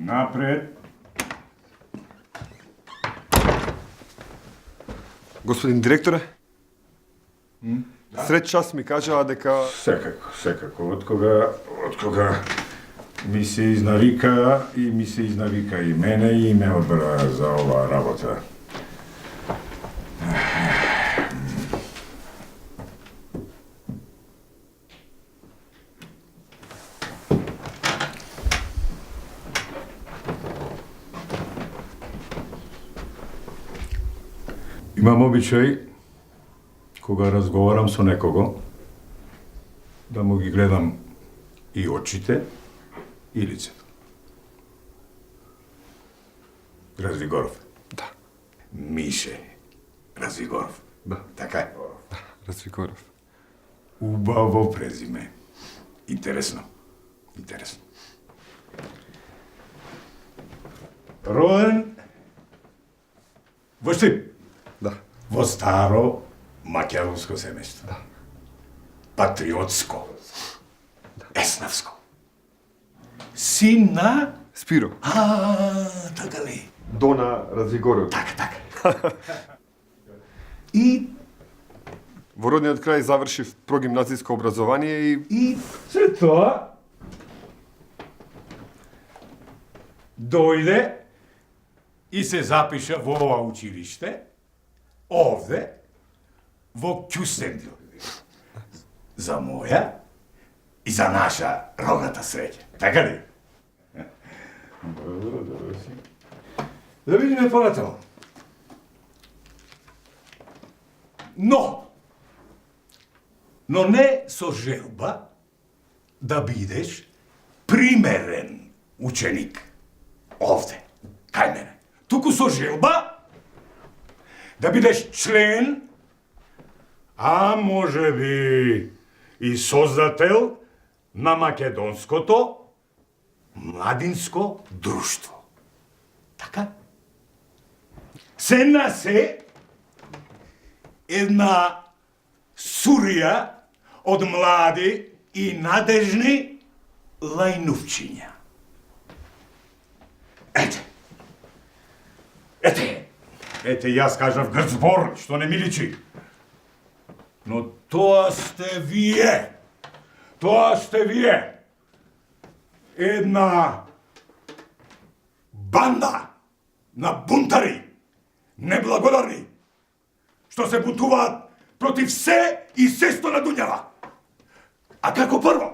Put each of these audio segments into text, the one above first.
Напред. Господин директоре, сред час ми кажаа дека... Секако. Откога ми се изнавика и мене и ме одбра за оваа работа. Имам обичај, кога разговарам со некого, да му ги гледам и очите, и лицето. Развигоров. Да. Мише Развигоров. Да. Така е. Развигоров. Убаво презиме. Интересно. Роден во Штип. Да. Во старо македонско семејство. Да. Патриотско. Еснавско. Син на... Спиро. Така ли? Дона Развигоров. Така. И Во родниот крај завршив прогимназиско образование и... след тоа дојде и се запиша во ова училиште, овде, во Кјустендил. За моја и за наша рогата среќа. Така ли? Добро си. Да видиме понатаму. Но не со желба да бидеш примерен ученик овде, кај мене. Туку со желба да бидеш член, а може би и создател на македонското младинско друштво. Така? Се на се една сурија од млади и надежни лајнувчиња. Ете, јас кажав грд збор, што не ми личи. Но тоа сте вие. Една банда на бунтари, неблагодарни, што се бунтуваат против се и сесто на дуњава. А како прво?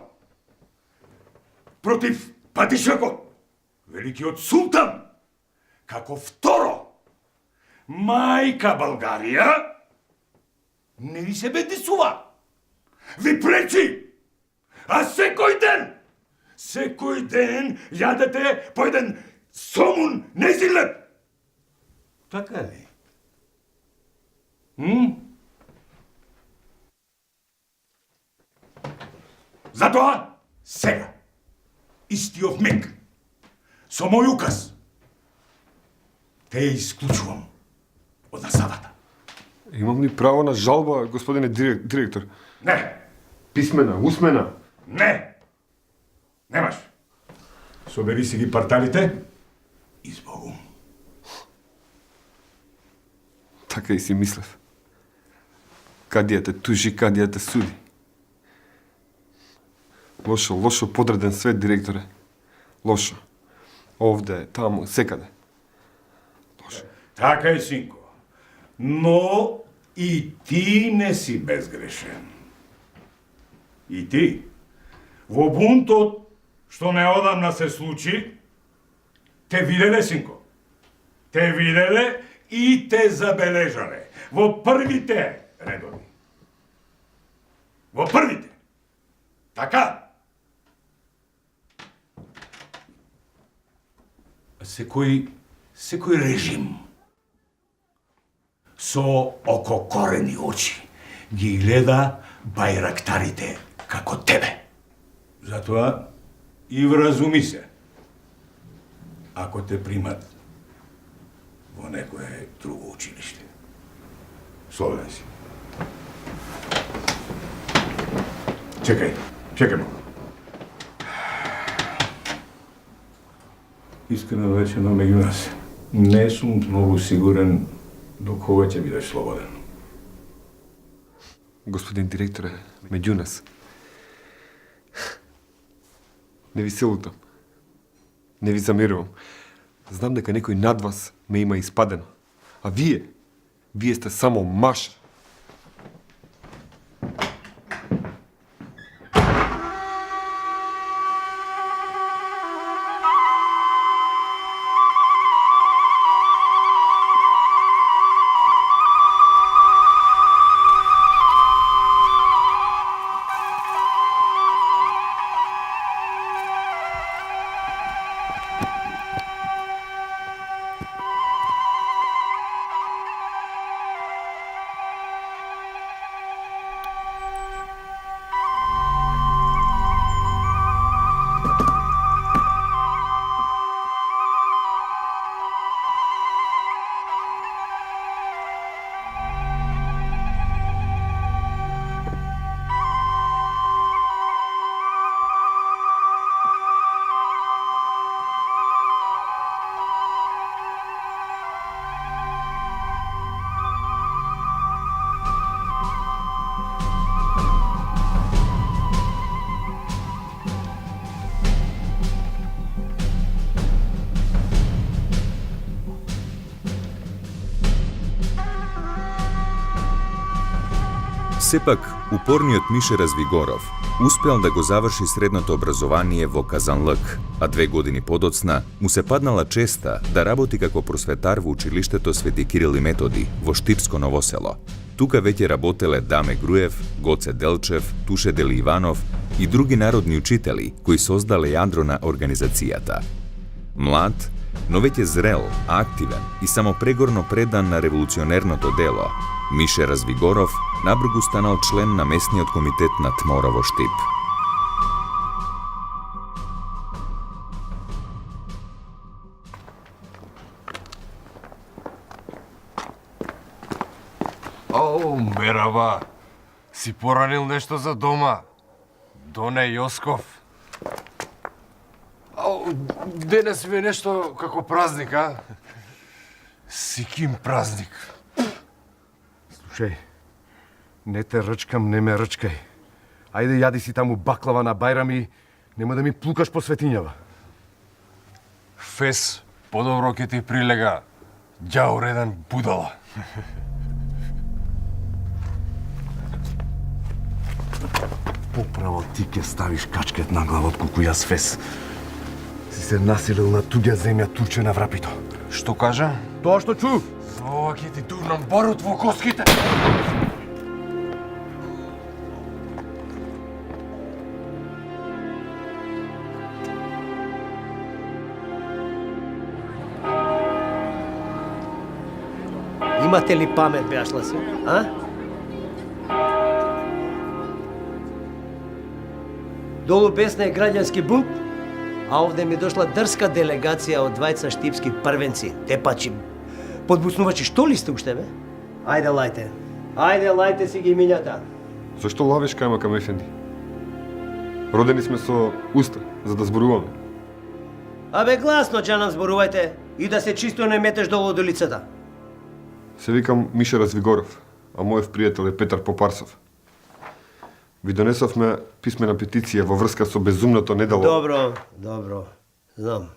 Против патишакот, великиот султан. Како второ? Мајка Българија не ви се бедисува. Ви пречи. А секој ден јадете по еден сомун нејзин леп. Така ли? Затоа, сега, истиот миг, со мој указ, те исклучувам од насадата. Имам ли право на жалба, господине директор? Не, Писмена, усмена? не, немаш. Собери си ги парталите и збогум. Така и си мислев. Кадија те тужи, кадија те суди. Лошо подреден свет, директоре. Лошо. Овде, таму, секаде. Лошо. Така е, синко. Но и ти не си безгрешен. И ти. Во бунтот, што неодамна се случи, те виделе, синко. Те виделе и те забележале. Во првите редови. Така. Секој режим со ококорени очи ги гледа бајрактарите како тебе. Затоа и вразуми се. Ако те примат во некое друго училиште. Слободен си. Чекај малку. Искрено речено меѓу нас. Не сум многу сигурен до кога ќе бидеш слободен. Господин директоре, меѓу нас. Не ви се лутам. Не ви замерувам. Знам дека некој над вас ме има испадено. А вие сте само маша. Сепак, упорниот Мише Развигоров успеал да го заврши средното образование во Казанлък, а 2 години подоцна му се паднала честа да работи како просветар во училиштето Свети Кирил и Методи во Штипско Ново село. Тука веќе работеле Даме Груев, Гоце Делчев, Туше Дели Иванов и други народни учители кои создале јадро на организацијата. Млад, но веќе зрел, активен и самопрегорно предан на револуционерното дело, Мише Развигоров набргу станал член на местниот комитет на ТМОР во Штип. Ау, мераба, си поранил нешто за дома? Доне Јосков. Ау, денес ви е нешто како празник, а? Сиким празник. Слушај, не те ръчкам, не ме ръчкај. Ајде јади си таму баклава на Бајрам и нема да ми плукаш по светињава. Фес, подобро ќе ти прилега. Ѓао реден будала. Поправо ти ќе ставиш качкет на глава отколку јас Фес. Си се населил на туѓа земја турче на врапито. Што кажа? Тоа што чу? За ова ќе ти турнам барут во коските. Имате ли памет, бяшласи? А? Долу Бесна е граѓански бунт, а овде ми дошла дрска делегација од двајца штипски првенци. Те пачи подбуснувачи, што ли сте уште, бе? Ајде, лајте. Ајде, лајте си ги мињата. Зашто лавиш кајма кам Ефенди? Родени сме со уста, за да зборуваме. Абе, гласно, џанам, зборувајте и да се чисто не метеш долу до лицата. Се викам Мише Развигоров, а мојов пријател е Петар Попарсов. Ви донесовме писмена петиција во врска со безумното недало... Добро, добро. Знам.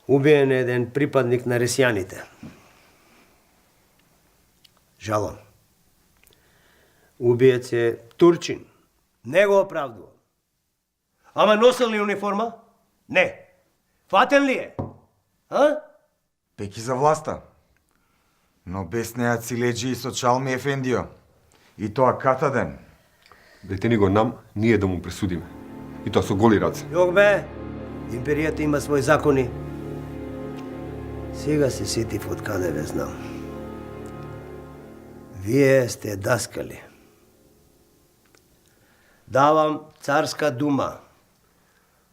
Убиен е еден припадник на ресијаните. Жалом. Убиец е турчин. Не го оправдувам. Ама носел ли униформа? Не. Фатен ли е? А? Пеки за власта. Но без неа си леджи и со Чалми Ефендио. И тоа катаден. Дете ни го нам, ние да му пресудиме. И тоа со голи раце. Јок бе, империјата има своји закони. Сега се сетив од каде ве знам. Вие сте даскали. Давам царска дума.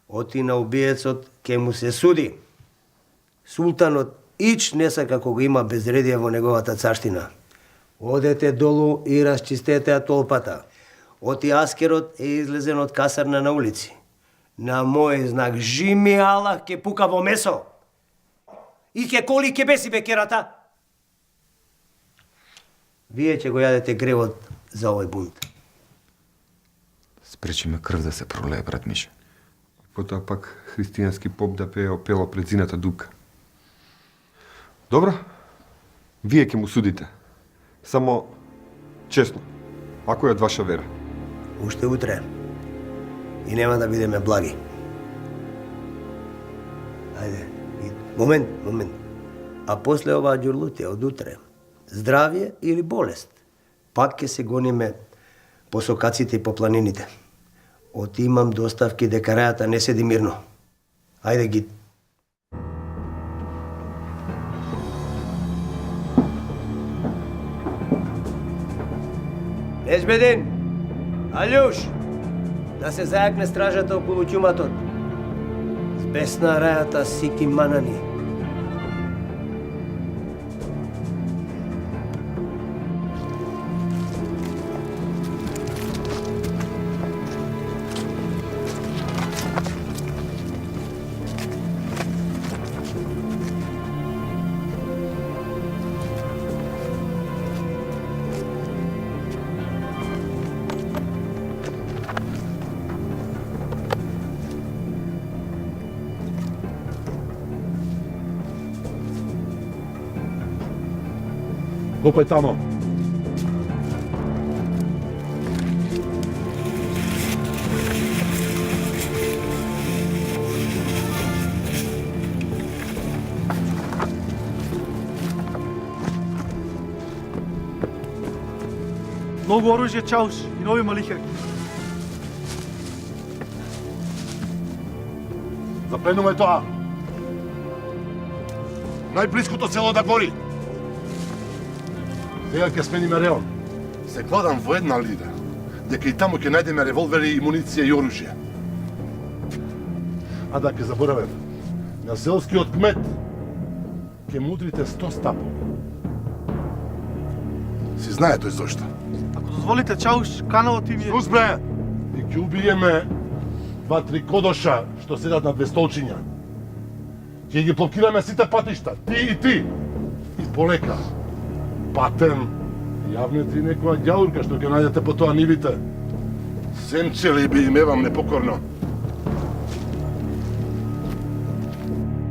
Оти на убиецот ке му се суди. Султанот ич не сака кога има безредие во неговата царштина. Одете долу и расчистете толпата. Оти аскерот е излезен од касарна на улици. На мој знак Жими Аллах ке пука во месо. И ке коли ке беси бекерата. Вие ќе го јадете гревот за овој бунт. Спречи ме крв да се пролее, брат Мише. Потоа пак христијански поп да пее опело пред зината дупка. Добро, вие ќе му судите. Само честно, ако е од ваша вера. Уште утре. И нема да бидеме благи. Ајде, момент. А после оваа ѓурлутија од утре, здравје или болест, пак ќе се гониме по сокаците и по планините. Отимам доставки дека рајата не седи мирно. Ајде ги. Нежбедин! Алјуш! Да се зајакне стражата околу ќуматот. Збесна рајата сики манани. Копај тамо. Многу оружје, чауш и нови малихаки. Запленуваме тоа. Најблиското село да гори. Сега ќе смениме реон. Се кладам во една лида, дека и таму ќе најдеме револвери, муниција и оружје. А да ќе заборавам, на селскиот кмет ќе мудрите 100 стапови. Си знае тој зошто. Ако дозволите, чауш, каналот им е... Слузбе! И ќе убиеме 2-3 кодоша што седат на 2 столчиња. Ќе ги блокираме сите патишта, ти. И полека. Патем, јавнете и некоја ѓаурка што ќе најдете по тоа нивите. Сенчели би им евам непокорно.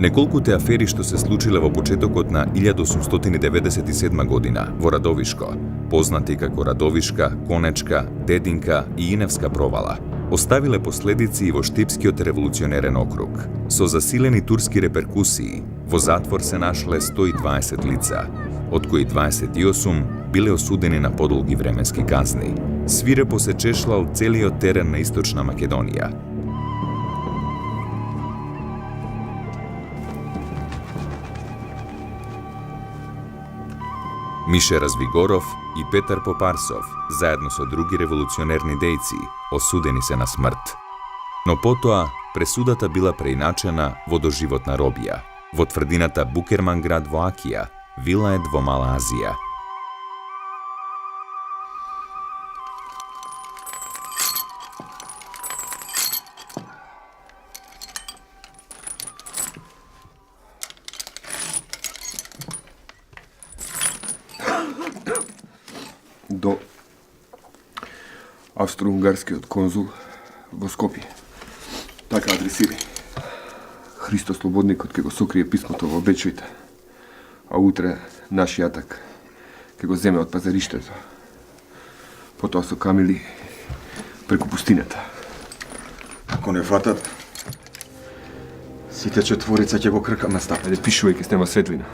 Неколкуте афери што се случиле во почетокот на 1897 година во Радовишко, познати како Радовишка, Конечка, Дединка и Иневска провала, оставиле последици и во Штипскиот револуционерен округ. Со засилени турски реперкусии, во затвор се нашле 120 лица, од кои 28 биле осудени на подолги временски казни. Свирепо се чешлал целиот терен на Источна Македонија. Мише Развигоров и Петар Попарсов, заедно со други револуционерни дејци, осудени се на смрт. Но потоа, пресудата била преиначена во доживотна робија, во тврдината Букерман град во Акија, Вилаед во Мала Азија. До австро-унгарскиот конзул во Скопје. Така адресирај. Христо Слободникот ќе го сокрие писмото во Бечојте, а утре нашиот атак ќе го земе од пазариштето. Потоа со камили преку пустината. Ако не фатат, сите четворица ќе го кркаме стап. Ајде пишувај, ќе снема светлина.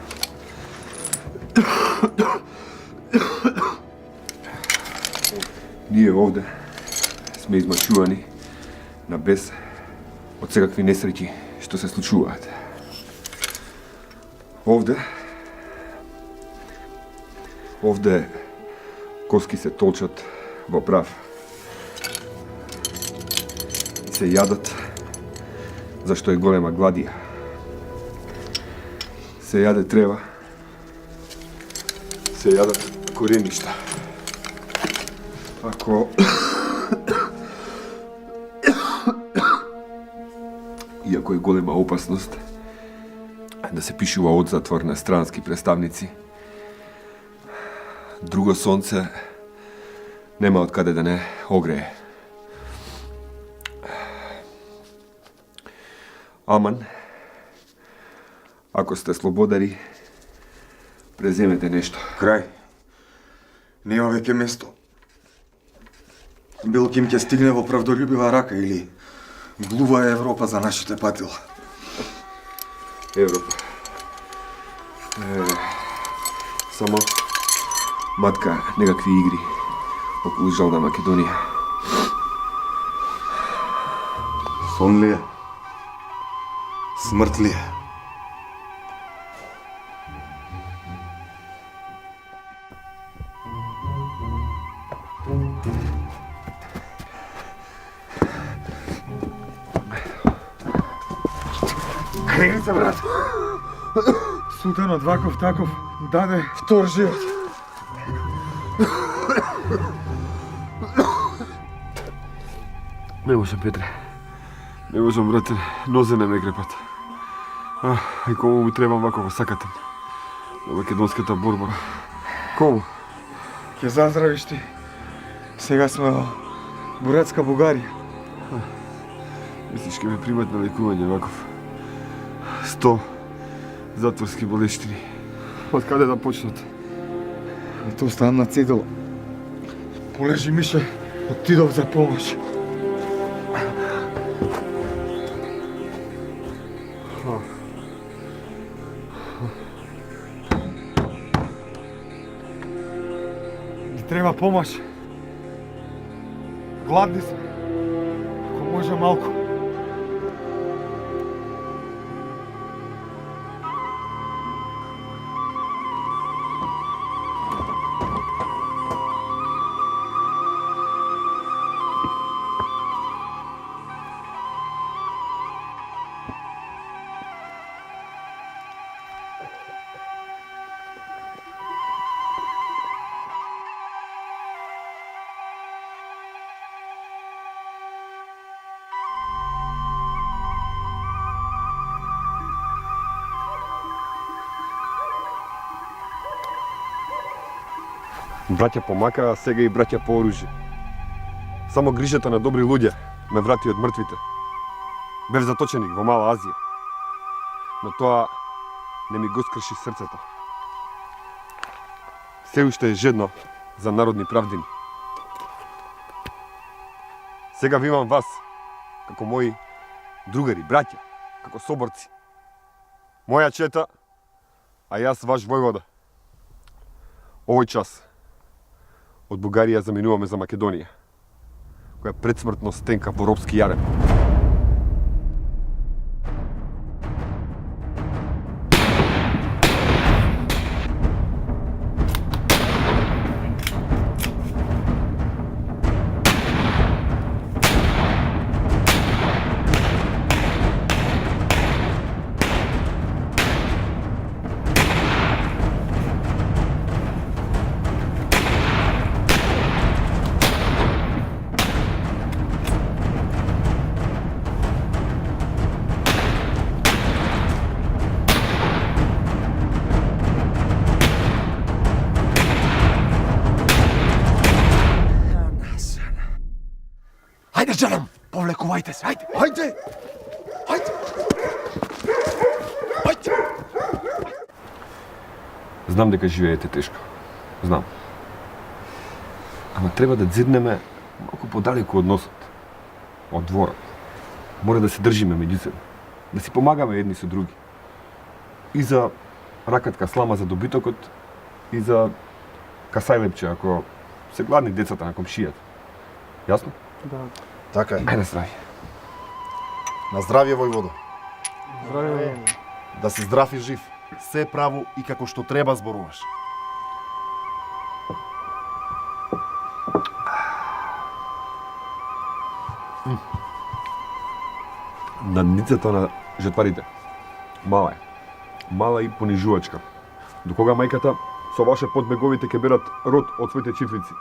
Ние овде сме измачувани на бес од секакви несреќи што се случуваат. Овде коски се толчат во прав. И се јадат зашто е голема гладија. Се јаде трева. Се јадат кореништа. Ако иако е голема опасност, да се пишува од затвор на странски представници. Друго сонце нема од каде да не огрее. Аман, ако сте слободари, преземете нешто. Крај. Нема веќе место. Билким ќе стигне во правдолюбива рака или глува е Европа за нашите патила. Европа. Само матка некакви игри околу жална Македонија. Сон ли е? Смрт ли е? Крени се, брат. Султанот ваков таков даде втор живот. Не можам, Петре. Не можам, брате. Нозе не ме крепат. И кому му требам вакова сакатен? На македонската борба. Кому? Ќе заздравиш ти. Сега сме во буратска Бугарија. Мислиш, ке ме примат на лекување ваков? 100 затворски болештини. Од каде да почнат? То стан на цедило. Полежи, Мише, отидов за помош. Ни треба помош. Гладни сме. Ако може малку. Браќа по мака, а сега и браќа по оружје. Само грижата на добри луѓе ме врати од мртвите. Бев заточеник во Мала Азија. Но тоа не ми го скрши срцето. Се уште е жедно за народни правдини. Сега ви имам вас, како мои другари, браќа, како соборци. Моја чета, а јас ваш војвода. Овој час од Бугарија заминуваме за Македонија, која предсмртно стенка во робски јарем. Ајде, жанам, повлекувајте се, ајде! Ајде! Ајде! Ајде! Знам дека живеете тешко. Знам. Ама треба да дзиднеме малку подалеку од носот. Од дворот. Мора да се држиме меѓу себе. Да си помагаме едни со други. И за ракатка слама за добитокот, и за касајлепче ако се гладни децата на комшијата. Јасно? Да. Така е. Ајде, здрави. На здравје, војводо. Здраве. Да си здрав и жив. Се право и како што треба зборуваш. Надницата на жетварите. Мала е. Мала и понижувачка. До кога мајката со ваше подбеговите ќе берат род од своите чифлици.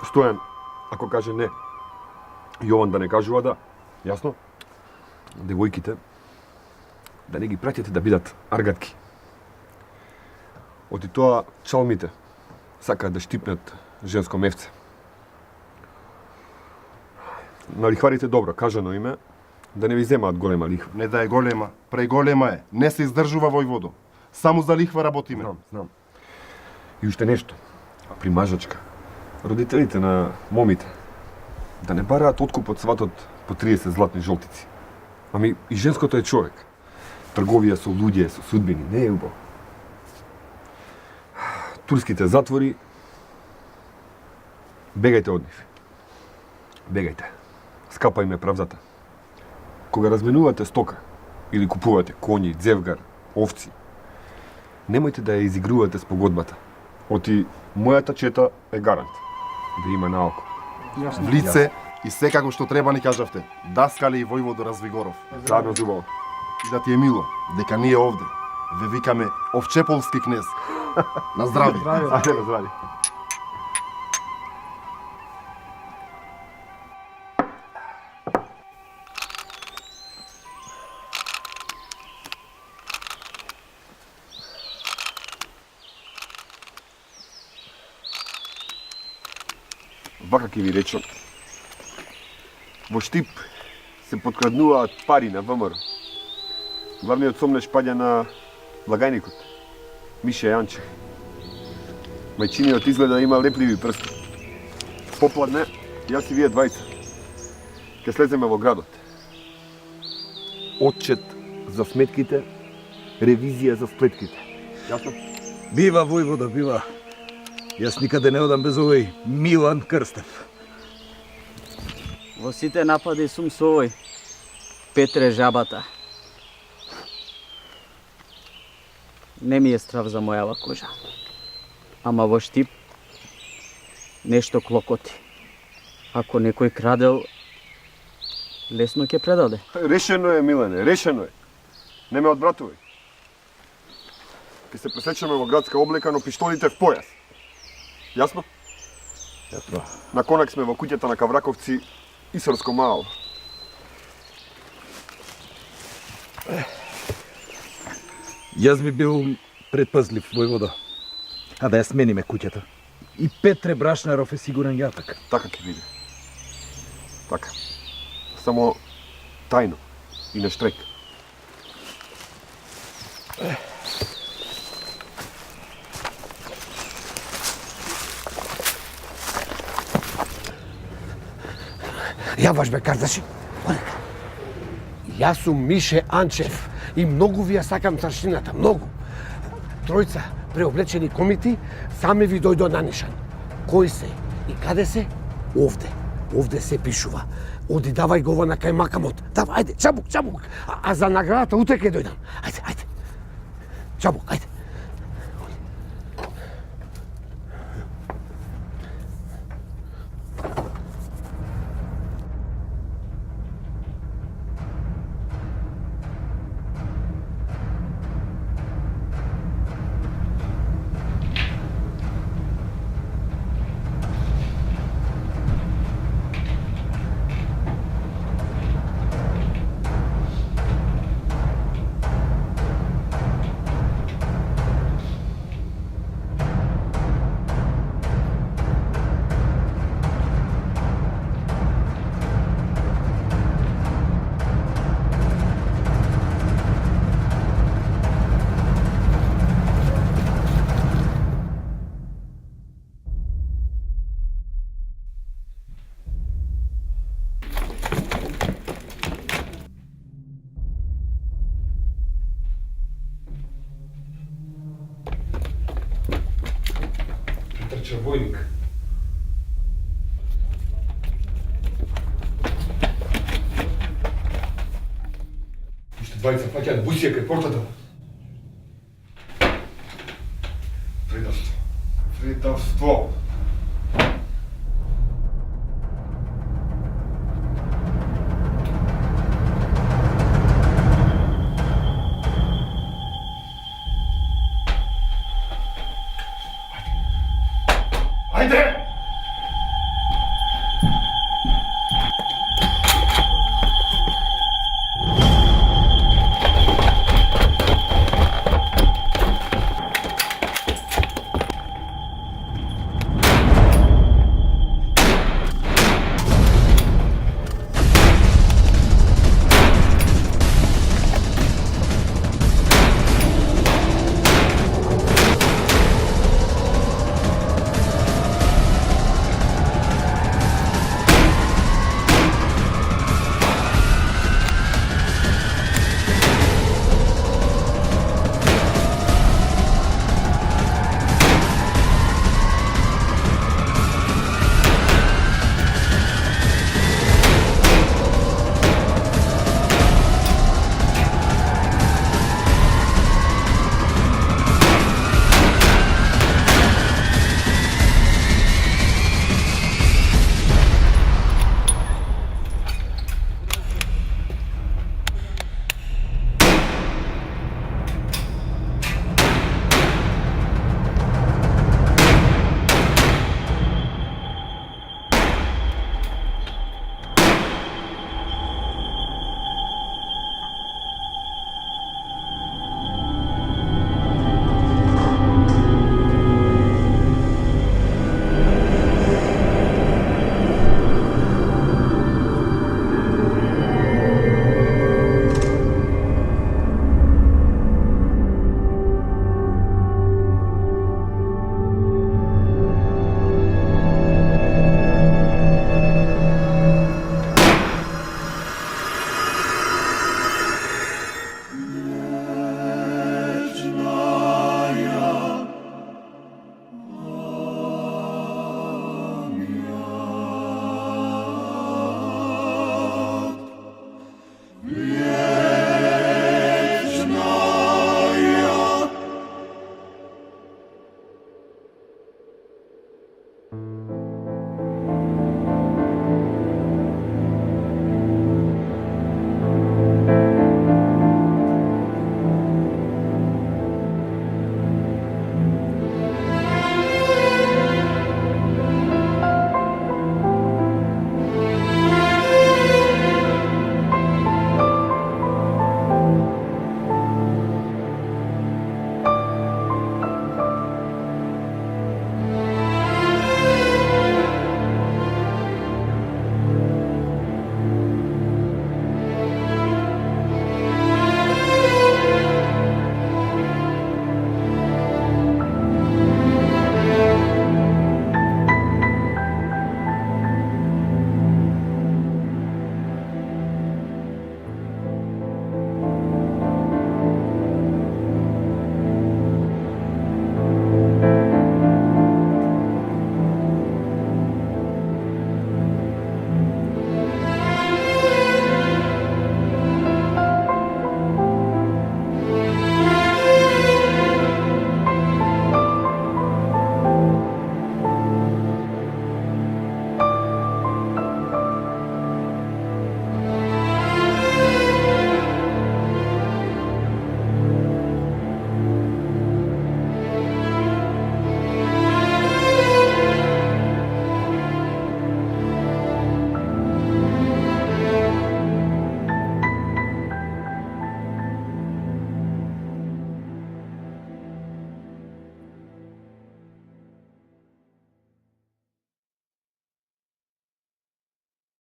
Стојан, ако каже не, Јован да не кажува да. Јасно? Девојките да не ги пратите да бидат аргатки. Оти тоа чалмите сакаат да штипнат женско мевце. На лихварите добро, кажано име, да не ви земаат голема лихва. Не да е голема, преголема е. Не се издржува војводо. Само за лихва работиме. Знам. И уште нешто. А при мажачка, родителите на момите да не бараат откуп од сватот по 30 златни жолтици. Ами и женското е човек. Трговија со луѓе, со судбини, не е убаво. Турските затвори, бегајте од нив. Бегајте. Скапа им е правдата. Кога разменувате стока или купувате коњи, дзевгар, овци, немојте да ја изигрувате с погодбата. Оти мојата чета е гарант да има наоко. В лице и секако што треба ни кажавте. Даскале и војводо Развигоров. Задно зубаво. И да ти е мило, дека ние овде ве викаме Овчеполски кнез. На здравје. Ајде, на здравје. Вака ќе ви речам. Во Штип се подкраднуваат пари на ВМРО. Главниот сомнеш паѓа на благајникот, Миша Јанчев. Мајчиниот изгледа има лепливи прсти. Попладне, јас и вие двајца ќе слеземе во градот. Отчет за сметките, ревизија за сплетките. Јасно? Бива, војвода, бива. Јас никаде не одам без овој Милан Крстев. Во сите напади сум со овој Петре Жабата. Не ми е страв за мојава кожа. Ама во Штип нешто клокоти. Ако некој крадел, лесно ќе предаде. Решено е, Милане, решено е. Не ме одбратувај. Ке се пресечеме во градска облека, но пиштолите в појас. Јасно? Јасно. На конак сме во куќата на Кавраковци, Исарско мало. Јас би бил предпазлив, војвода. А да ја смениме куќата. И Петре Брашнаров е сигурен јатак. Така ќе биде. Така. Само тајно и на штрек. Јаваш бе, кардаши. Јас сум Мише Анчев и многу ви ја сакам царштината, многу. Тројца преоблечени комити сами ви дојдо на нишан. Кои се и каде се? Овде. Овде се пишува. Оди давај го на кај макамот. Давај, ајде, чабук, чабук. А за наградата утре ќе дојдам. Ајде, ајде. Чабук, ајде. Трча војник. Уште двајца фаќаат бусија кај портата. Предавство. Предавство.